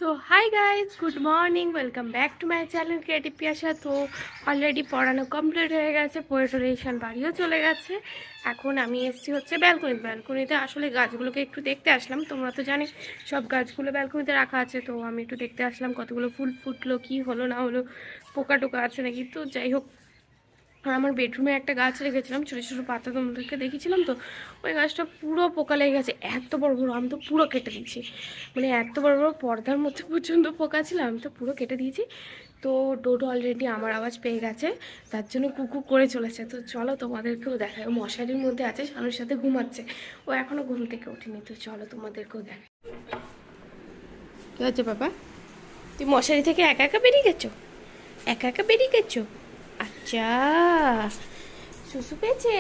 তো hi guys, good morning, welcome back to my channel creative Piyasa. তো already পড়ানো complete হয়ে গেছে, পোয়েটোরেশন বাড়িও চলে গেছে। এখন আমি এসেছি হচ্ছে ব্যালকনিতে আসলে গাছগুলোকে একটু দেখতে আসলাম। তোমরা তো জানি সব গাছগুলো ব্যালকনিতে রাখা আছে, তো আমি একটু দেখতে আসলাম কতগুলো ফুল ফুটলো, কি হলো না হলো, পোকা টোকা আছে নাকি। তো যাই হোক, আর আমার বেডরুমে একটা গাছ রেখেছিলাম, ছোটো ছোটো পাতা তোমাদেরকে দেখেছিলাম, তো ওই গাছটা পুরো পোকা লেগে গেছে, এত বড় বড়। আমি তো পুরো কেটে দিয়েছি, মানে এত বড় বড় পর্দার মধ্যে পর্যন্ত পোকা ছিল, আমি তো পুরো কেটে দিয়েছি। তো ডোডো অলরেডি আমার আওয়াজ পেয়ে গেছে, তার জন্য কুকু করে চলেছে। তো চলো তোমাদেরকেও দেখায়, ও মশারির মধ্যে আছে, শানুর সাথে ঘুমাচ্ছে, ও এখনও ঘুম থেকে ওঠেনি। তো চলো তোমাদেরকেও দেখ। কী হচ্ছে বাবা, তুই মশারি থেকে একা একা বেরিয়ে গেছো? একা একা বেরিয়ে গেছো? আচ্ছা, শুশু পেয়েছে?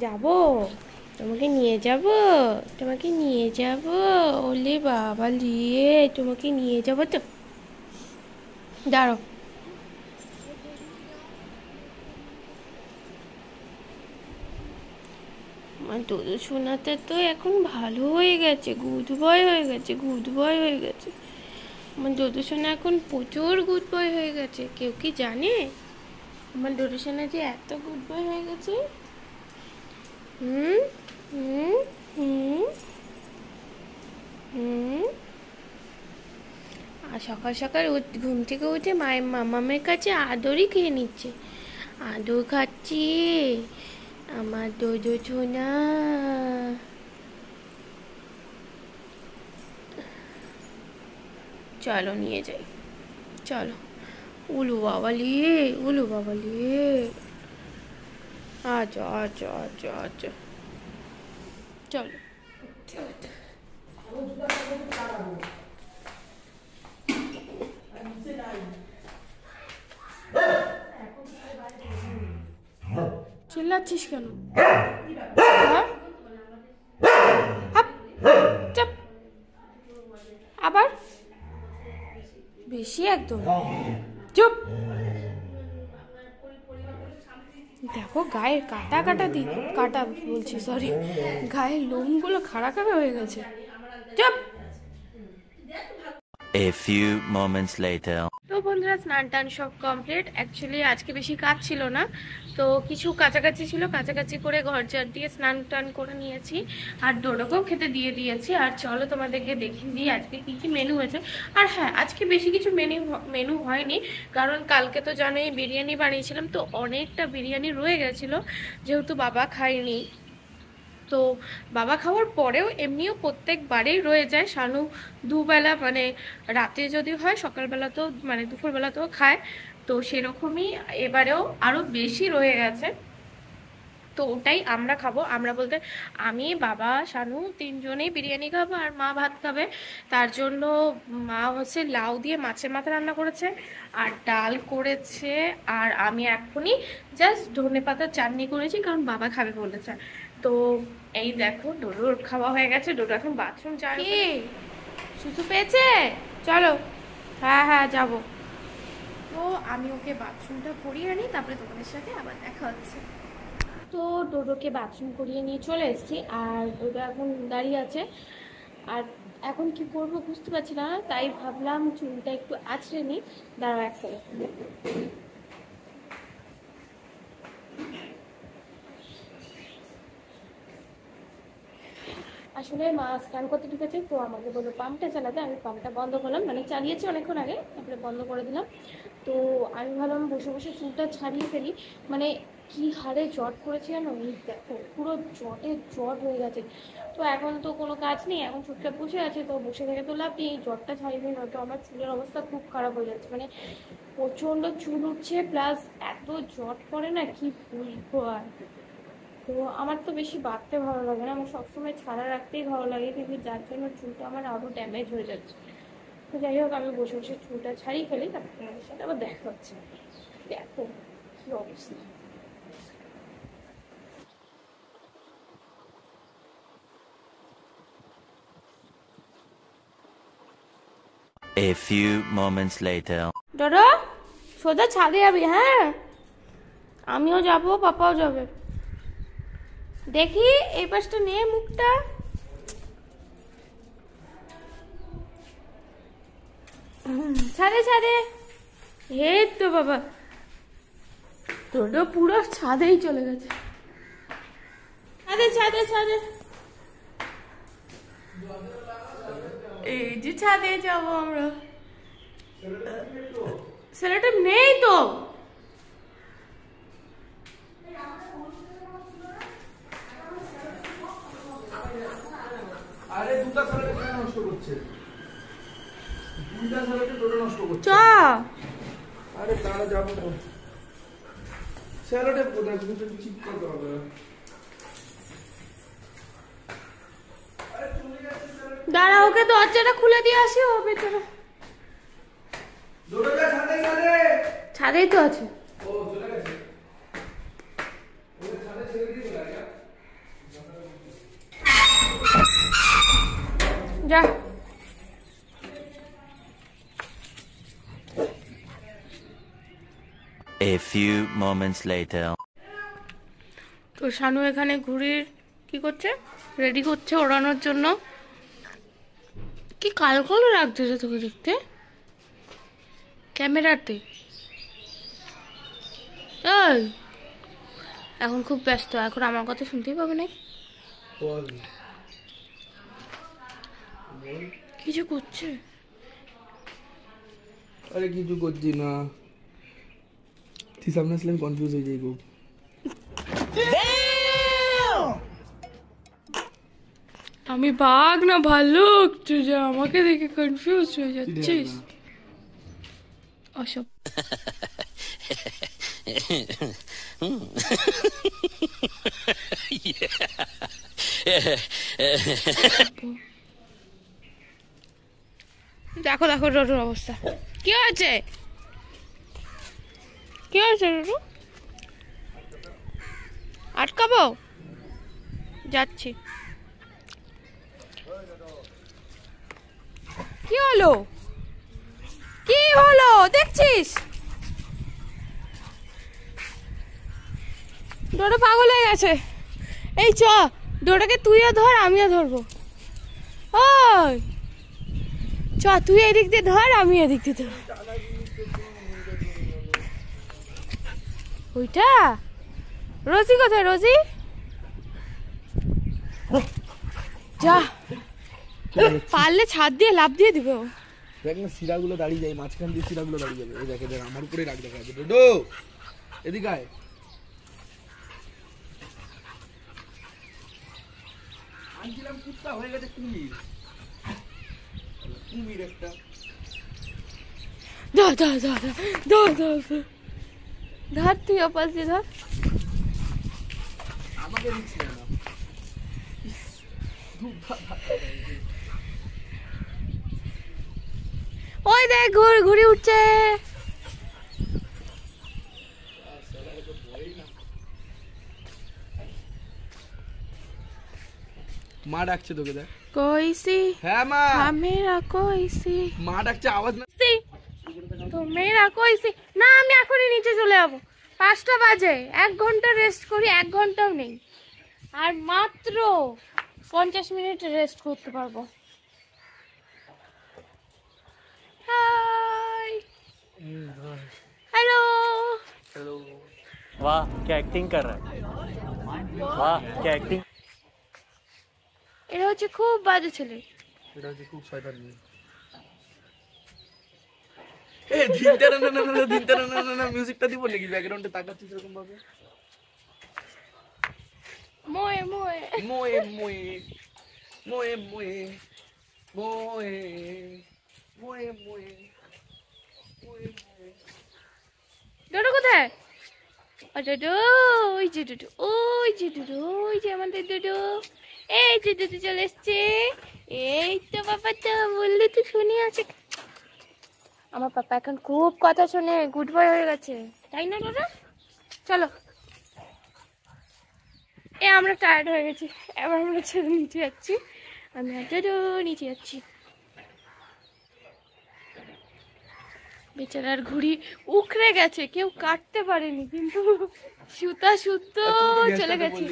যাবো, তোমাকে নিয়ে যাব, তোমাকে নিয়ে যাব, ওলে বাবা লিয়ে তোমাকে নিয়ে যাব। তো দাঁড়ো, আমার দুধু সোনাতে তো এখন ভালো হয়ে গেছে, গুড বয় হয়ে গেছে, গুড বয় হয়ে গেছে। আমার দুধু সোনা এখন প্রচুর গুড বয় হয়ে গেছে। কেউ কি জানে আমার দুধু সোনা যে এত গুড বয় হয়ে গেছে? হুম হুম হুম হুম। আর সকাল সকাল ঘুম থেকে উঠে মায়ের মামামের কাছে আদরই খেয়ে নিচ্ছে, আদর খাচ্ছি আমার দোদো ছোনা। চলো নিয়ে যাই, চলো। উলু বাবালি, উলু বাবালি, আচ্ছা আচ্ছা আচ্ছা আচ্ছা, চলো। চিল্লাচ্ছিস কেন? হ্যাঁ? হাপ, চাপ। আবার বেশি একদম, চুপ। দেখো গায়ের কাটা কাটা কাটা বলছি, সরি, গায়ের লোমগুলো খাড়া খাড়া হয়ে গেছে। চুপ। A few moments later. তো বন্ধুরা, স্নান টান সব কমপ্লিট। অ্যাকচুয়ালি আজকে বেশি কাজ ছিল না, তো কিছু কাছাকাছি ছিল, কাছাকাছি করে ঘর ঝাড় দিয়ে স্নান টান করে নিয়েছি, আর ডোডোকেও খেতে দিয়ে দিয়েছি। আর চলো তোমাদেরকে দেখিয়ে দিই আজকে কি কি মেনু হয়েছে। আর হ্যাঁ, আজকে বেশি কিছু মেনু হয়নি, কারণ কালকে তো জানোই বিরিয়ানি বানিয়েছিলাম, তো অনেকটা বিরিয়ানি রয়ে গেছিলো, যেহেতু বাবা খায়নি। তো বাবা খাওয়ার পরেও এমনিও প্রত্যেকবারেই রয়ে যায়। শানু দুবেলা, মানে রাতে যদি হয়, সকালবেলাতেও মানে দুপুরবেলাতেও খায়, তো সেরকমই এবারেও আরও বেশি রয়ে গেছে। তো ওটাই আমরা খাবো, আমরা বলতে আমি, বাবা, শানু তিনজনেই বিরিয়ানি খাবো, আর মা ভাত খাবে। তার জন্য মা হচ্ছে লাউ দিয়ে মাছের মাথা রান্না করেছে, আর ডাল করেছে, আর আমি এখনই জাস্ট ধনেপাতার চাটনি করেছি, কারণ বাবা খাবে বলেছে। তো এই দেখো, ডোডোর খাওয়া হয়ে গেছে, ডোডো এখন বাথরুম যায়। কি সুসু পেয়েছে? চলো, হ্যাঁ হ্যাঁ যাবো। তো আমি ওকে বাথরুমটা করিয়ে আনি, তারপরে তোমাদের সাথে আবার দেখা হচ্ছে। তো ডোডোকে বাথরুম করিয়ে নিয়ে চলে এসেছি, আর ডোডো এখন দাঁড়িয়ে আছে। আর এখন কি করবো বুঝতে পারছি না, তাই ভাবলাম চুলটা একটু আঁচড়ে নিই। দাঁড়াও এক সেকেন্ড। আসলে মা স্নান করতে ঢুকেছে, তো আমাকে বললো পাম্পটা চালাতে, আমি পাম্পটা বন্ধ করলাম, মানে চালিয়েছি অনেকক্ষণ আগে, তারপরে বন্ধ করে দিলাম। তো আমি ভাবলাম বসে বসে চুলটা ছাড়িয়ে ফেলি, মানে কি হারে জট করেছে জানো, এই দেখো পুরো জট হয়ে গেছে। তো এখন তো কোনো কাজ নেই, এখন চুপচাপ বসে আছে, তো বসে থেকে তো লাভ নেই, এই জটটা ছাড়িয়ে ফেলি, নয়তো আমার চুলের অবস্থা খুব খারাপ হয়ে যাচ্ছে, মানে প্রচণ্ড চুল উঠছে, প্লাস এত জট পড়ে না, কি বলবো আর। তো আমার তো বেশি বাঁধতে ভালো লাগে না, আমার সবসময় ছাড়া রাখতেই ভালো লাগে, কিন্তু যার জন্য চুলটা আমার আরও ড্যামেজ হয়ে যাচ্ছে। তো যাই হোক, আমি বসে বসে চুলটা ছাড়িয়ে ফেলি, তারপর তোমাদের সাথে আবার দেখা হচ্ছে। দেখো কি অবস্থা। A few moments later. Dodo, সোজা ছাদে যাবি? হ্যাঁ, আমিও যাব, পাপাও যাবে। দেখি এই পাশটা নে মুখটা, ছাদে ছাদে। এই তো বাবা, ডোডো পুরো ছাদেই চলে গেছে। ছাদে ছাদে ছাদে, এই যে ছাদে যাবো আমরা। সেলোটেপ নেই তো। আরে দুটা সেলোটেপ নষ্ট করছে, দুটা সেলোটেপ ডোডো নষ্ট করছে। চ আরে তারা যাবো তো, সেলোটেপ কোথায়, দুটো ঠিক করতে হবে। দাঁড়া, ওকে দরজাটা খুলে দিয়ে আসি। ও বেচারা ডোডো যা ছাদে ছাদে। ছাদেই তো আছে। ও চলে গেছে, ওকে ছাদে ছেড়ে দিয়ে চলে গেছে। যা। A few moments later. তো শানু এখানে ঘুড়ির কি করছে, রেডি করছে ওড়ানোর জন্য। কি কালো কালো লাগছে রে তোকে দেখতে ক্যামেরাতে। এই, এখন খুব ব্যস্ত, এখন আমার কথা শুনতেই পাবে না। বল কিছু করছে। আরে কিছু করছি না, তুই সামনে আসলে আমি কনফিউজ হয়ে যাই খুব। আমি বাঘ না ভালুক, তুই যে আমাকে দেখে কনফিউজ হয়ে যাচ্ছিস। অসব দেখো দেখো রোডুর অবস্থা কি হয়েছে, কি হয়েছে রোডু? আটকাবো, যাচ্ছি। কি হলো, কি হলো দেখছিস? ডোডো পাগল হয়ে গেছে। এই চ, ডোডোকে তুইও ধর, আমিও ধরবো। ওই চ, তুই এদিক দিয়ে ধর, আমি এদিক দিয়ে ধর। ওইটা রোজি কোথায়? রোজি যা, পারলে ছাদ দিয়ে লাফ দিয়ে দিবে ও। দেখ না শিরাগুলো দাঁড়িয়ে যায়, মাঝখান দিয়ে শিরাগুলো দাঁড়িয়ে যাবে। এই দেখে দেখ, আমার উপরে রাগ দেখা আছে। ডোডো এদিকে আয়। আনছিলাম কুত্তা, হয়ে গেছে কুমির। কুমির একটা। ধর ধর ধর ধর ধর ধর ধর, তুই ওপাশ দিয়ে ধর। আমাকে দিচ্ছিল না। ওই দেখ ঘুড়ি উঠছে। মা ডাকছে তোকে, দেখ। কইসি হ্যাঁ মা, মেরা কইসি মা ডাকছে, আওয়াজ না। তো মেয়েরা কইসি না, আমি এখনই নিচে চলে যাবো। 5টা বাজে, 1 ঘন্টা রেস্ট করি, 1 ঘন্টাও নেই। আর মাত্র 50 মিনিট রেস্ট করতে পারবো। Hi, hello. वाह क्या एक्टिंग कर रहा है, वाह क्या एक्टिंग। এটা হচ্ছে খুব বাজে ছেলে। এটা হচ্ছে খুব শয়তান মেয়ে। এ দিনটা না না না, দিনটা না না না, মিউজিকটা দিব নাকি? ব্যাকগ্রাউন্ডে তাকাচ্ছিস এরকম ভাবে। মোয়ে মোয়ে মোয়ে মোয়ে মোয়ে মোয়ে মোয়ে মোয়ে মোয়ে মোয়ে মোয়ে। ডোডো কোথায়? ও ডোডো, ওই যে ডোডো, ওই যে ডোডো, ওই যে আমাদের ডোডো। এই যে ডোডো চলে এসছে। এই তো বাবা, তো বললি তো শুনে আছে। আমার পাপা এখন খুব কথা শুনে গুড বয় হয়ে গেছে, তাই না ডোডো? চলো, আমরা টায়ার্ড হয়ে গেছি, এবার আমরা ছেড়ে নিচে যাচ্ছি। আমি আর ডোডো নিচে যাচ্ছি। বেচারার ঘুড়ি উখড়ে গেছে, কেউ কাটতে পারেনি, কিন্তু সুতা সুতো চলে গেছে।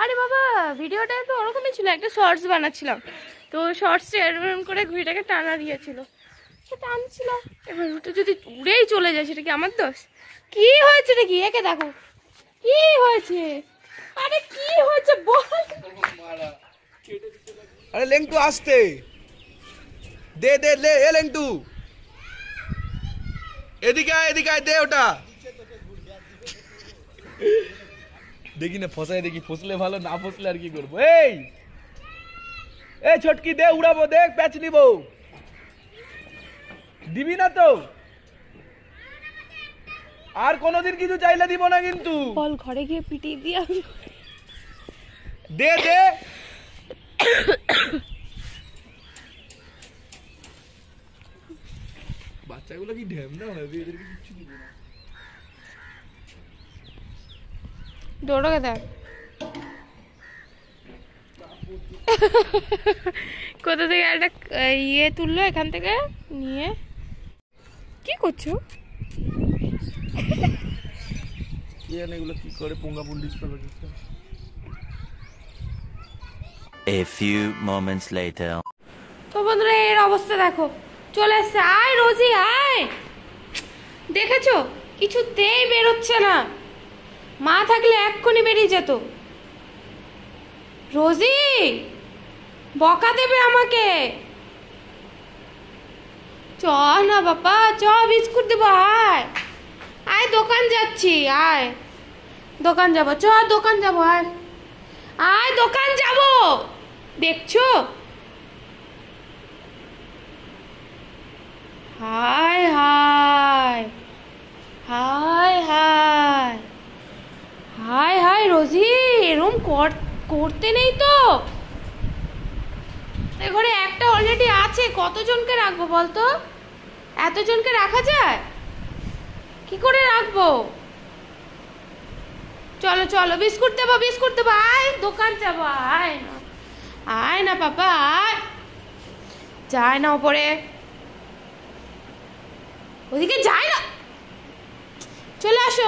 আরে বাবা, ভিডিওটা তো ওরকমই ছিল, একটা শর্টস বানাচ্ছিলাম, তো শর্টসে এরকম করে ঘুড়িটাকে টানা দিয়েছিল, টানছিল। এবার ওটা যদি উড়েই চলে যায় সেটা কি আমার দোষ? কি হয়েছে নাকি? একে দেখো কি হয়েছে। আরে কি হয়েছে বল। আরে লেংটু আসতে দে দে লে, এ লেংটু এদিকে আয়, এদিকে আয়, দে ওটা। দেখি না ফসাই, দেখি ফসলে ভালো, না ফসলে আর কি করবো। এই ছোটকি দে, উড়াবো, দেখ প্যাচ নিব। দিবি না তো? আর কোনোদিন কিছু চাইলে দিব না কিন্তু। বল ঘরে গিয়ে পিটিয়ে দিয়ে আমি দে দে। বাচ্চাগুলো কি ঢ্যামনা হবে, এদেরকে কিছু দিব না। ডোডোকে দেখ কোথা থেকে একটা ইয়ে তুললো এখান থেকে নিয়ে। কি করছো? কি জানে এগুলো কি করে, পোঙ্গা পুলিশ পাবে। A few moments later. তো বন্ধুরা এর অবস্থা দেখো, চলে এসছে। আয় রোজি আয়, দেখেছো কিছুতেই বেরোচ্ছে না। মা থাকলে এক্ষুনি বেরিয়ে যেত। রোজি বকা দেবে আমাকে। চ না বাবা, চ বিস্কুট দেবো। আয় আয়, দোকান যাচ্ছি, আয় দোকান যাবো, চ দোকান যাবো, আয় আয় দোকান যাবো। দেখছো হায় হায় হায় হায় হায় হায়। রোজি এরম করতে নেই তো। এ ঘরে একটা অলরেডি আছে, কতজনকে রাখবো বলতো? এতজনকে রাখা যায়? কি করে রাখবো? চলো চলো, বিস্কুট দেবো, বিস্কুট দেবো। আয় দোকান যাবো, আয় না, আয় না বাবা, আয়। যায় না ওপরে, ওদিকে যায় না। চলে আসো,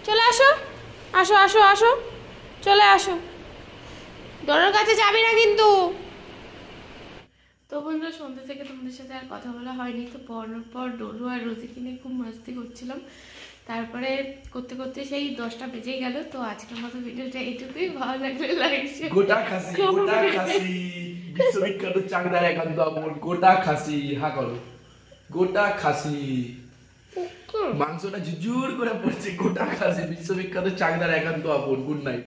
চলে আসো, আসো আসো আসো, চলে আসো। ডোডোর কাছে যাবি না কিন্তু। তো বন্ধুরা সন্ধ্যা থেকে তোমাদের সাথে আর কথা বলা হয়নি। তো পড়ানোর পর ডোডো আর রোজিকে নিয়ে খুব মাস্তি করছিলাম। তারপরে করতে করতে সেই 10টা বেজেই গেল। তো আজকের মতো ভিডিওটা এইটুকুই। ভালো লাগলে লাইক শেয়ার। গোটা খাসি, গোটা খাসি, বিশ্ববিখ্যাত চাকদার একান্ত আপন গোটা খাসি। হা করো, গোটা খাসি, মাংসটা ঝুরঝুর করে পড়ছে। গোটা খাসি, বিশ্ববিখ্যাত চাকদার একান্ত আপন। Good night.